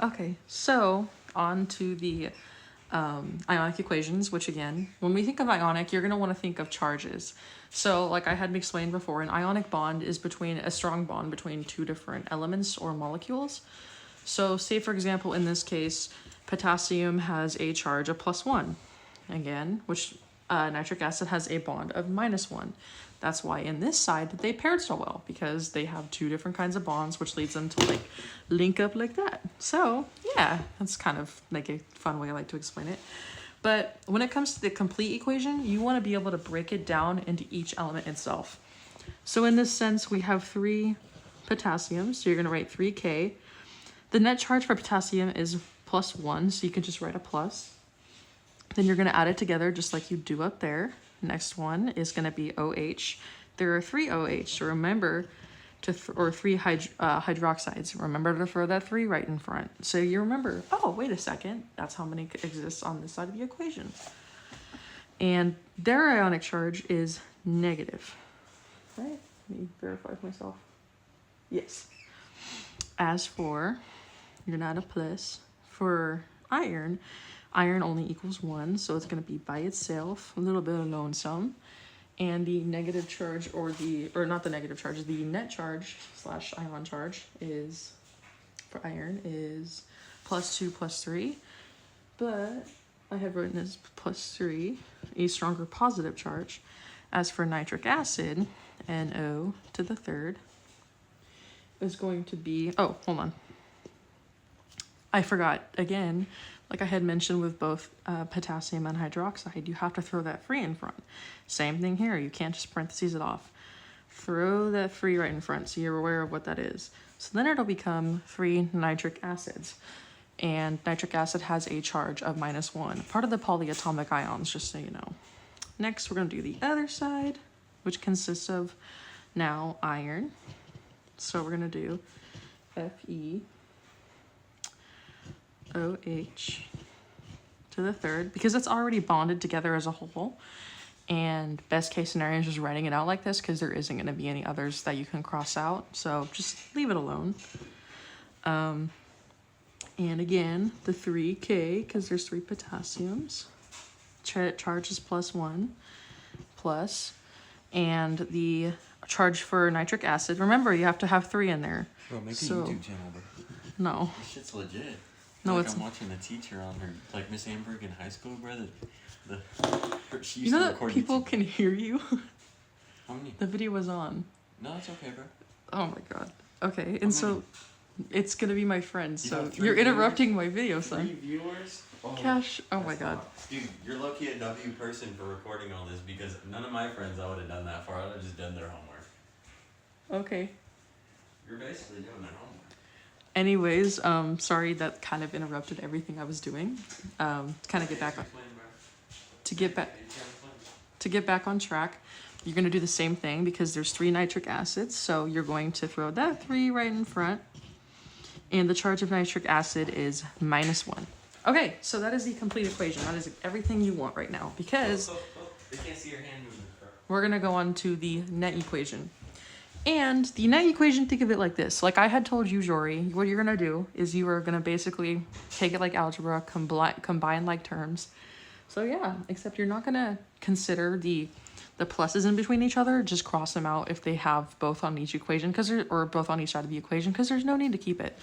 Okay, so on to the ionic equations, which again, when we think of ionic, you're going to want to think of charges. So like I had explained before, an ionic bond is between a strong bond between two different elements or molecules. So say for example, in this case, potassium has a charge of +1, again, which nitric acid has a bond of -1. That's why in this side they paired so well, because they have two different kinds of bonds, which leads them to like link up like that. So yeah, that's kind of like a fun way I like to explain it. But when it comes to the complete equation, you want to be able to break it down into each element itself. So in this sense, we have 3 potassiums, so you're going to write 3K. The net charge for potassium is +1, so you can just write a plus. Then you're going to add it together just like you do up there. Next one is going to be OH. There are 3 OH, so remember to, or 3 hydroxides. Remember to throw that 3 right in front. So you remember, oh, wait a second, that's how many exist on this side of the equation. And their ionic charge is negative. Right? Let me verify with myself. Yes. As for, you're not a plus, for iron, iron only equals 1, so it's going to be by itself, a little bit of lonesome. And the negative charge, or not the negative charge, the net charge / ion charge is, for iron, is +2 +3. But I have written as +3, a stronger positive charge. As for nitric acid, NO to the third, is going to be, oh, hold on. I forgot, again, like I had mentioned with both potassium and hydroxide, you have to throw that 3 in front. Same thing here, you can't just parentheses it off. Throw that 3 right in front so you're aware of what that is. So then it'll become 3 nitric acids. And nitric acid has a charge of -1, part of the polyatomic ions, just so you know. Next, we're going to do the other side, which consists of now iron. So we're going to do FeOH to the third, because it's already bonded together as a whole. And best case scenario is just writing it out like this, because there isn't going to be any others that you can cross out. So just leave it alone. And again, the 3K, because there's 3 potassiums. Charge is +1, plus. And the charge for nitric acid, remember, you have to have 3 in there. Bro, make a YouTube channel, bro. No. This shit's legit. No, like it's... I'm watching the teacher on her, like Miss Amberg in high school, bro. She You used know to that record people YouTube. can hear you? How many? The video was on. No, it's okay, bro. Oh my god. Okay, and so it's gonna be my friend, You so have 3 you're viewers? interrupting my video, 3 son. viewers? Oh, Cash, oh my god. Dude, you're lucky a W person for recording all this, because none of my friends I would have done that for. I would have just done their homework. Okay. You're basically doing their homework. Anyways, sorry that kind of interrupted everything I was doing. To kind of get back on, to get back on track, you're gonna do the same thing because there's 3 nitric acids, so you're going to throw that 3 right in front, and the charge of nitric acid is -1. Okay, so that is the complete equation. That is everything you want right now, because they can't see your hand moving. we're gonna go on to the net equation. And the net equation, think of it like this. Like I had told you, Jory, what you're gonna do is you are gonna basically take it like algebra, combine like terms. So yeah, except you're not gonna consider the pluses in between each other. Just cross them out if they have both on each equation, or both on each side of the equation, because there's no need to keep it.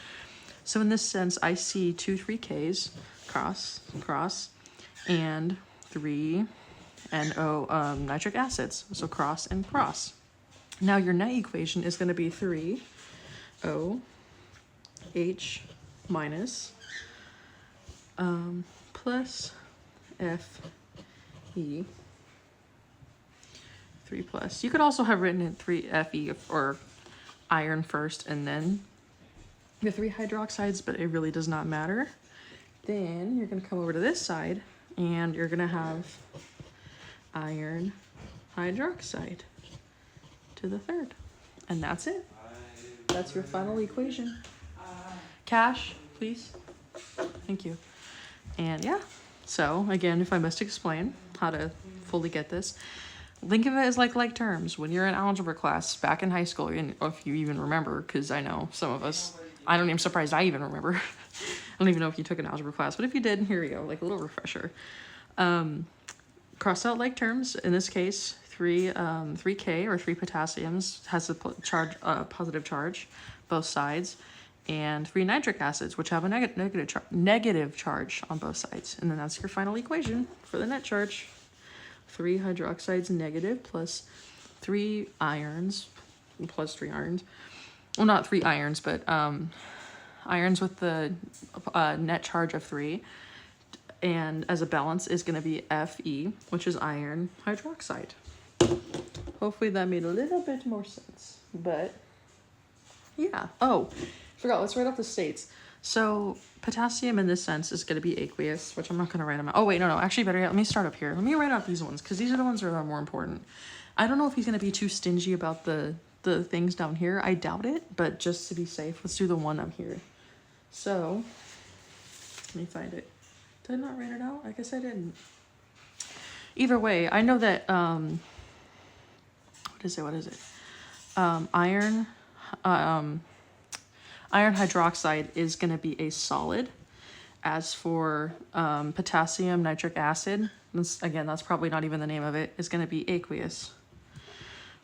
So in this sense, I see 2 3Ks, cross, and 3 NO nitric acids. So cross and cross. Now your net equation is going to be 3OH minus plus Fe 3 plus. You could also have written in 3Fe or iron first and then the 3 hydroxides, but it really does not matter. Then you're going to come over to this side and you're going to have iron hydroxide to the third. And that's it. That's your final equation. Cash, please. Thank you. And yeah, so again, if I must explain how to fully get this, think of it as like terms. When you're in algebra class back in high school, and if you even remember, because I know some of us, I'm surprised I even remember. don't even know if you took an algebra class, but if you did, here you go, like a little refresher. Cross out like terms. In this case, 3K or 3 potassiums has a positive charge, both sides, and 3 nitric acids, which have a negative charge on both sides. And then that's your final equation for the net charge. 3 hydroxides negative plus 3 irons plus 3 irons. Well, not 3 irons, but irons with the net charge of 3. And as a balance is going to be Fe, which is iron hydroxide. Hopefully that made a little bit more sense. But yeah. Oh, forgot. Let's write off the states. So potassium in this sense is going to be aqueous, which I'm not going to write them out. Oh, wait, no. Actually, better yet, let me start up here. Let me write out these ones because these are the ones that are more important. I don't know if he's going to be too stingy about the things down here. I doubt it, but just to be safe, let's do the one up here. So let me find it. Did I not write it out? I guess I didn't. Either way, I know that, what is it? Iron hydroxide is going to be a solid. As for potassium nitric acid, that's probably not even the name of it, is going to be aqueous.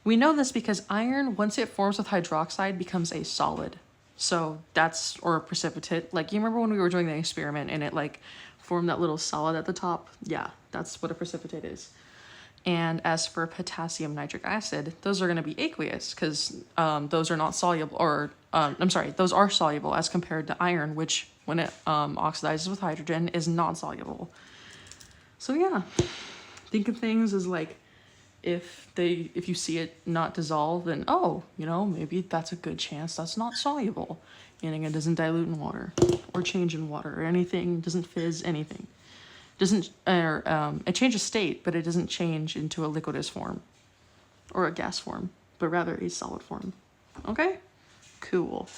We know this because iron, once it forms with hydroxide, becomes a solid. So that's, or a precipitate. Like, you remember when we were doing the experiment and it like formed that little solid at the top? Yeah, that's what a precipitate is. And as for potassium nitric acid, those are going to be aqueous because those are not soluble, or those are soluble as compared to iron, which when it oxidizes with hydrogen is not soluble. So yeah, think of things as like, if you see it not dissolve, then maybe that's a good chance that's not soluble, meaning it doesn't dilute in water or change in water or anything, doesn't fizz, anything. It changes state, but it doesn't change into a liquidous form or a gas form, but rather a solid form. Okay? Cool.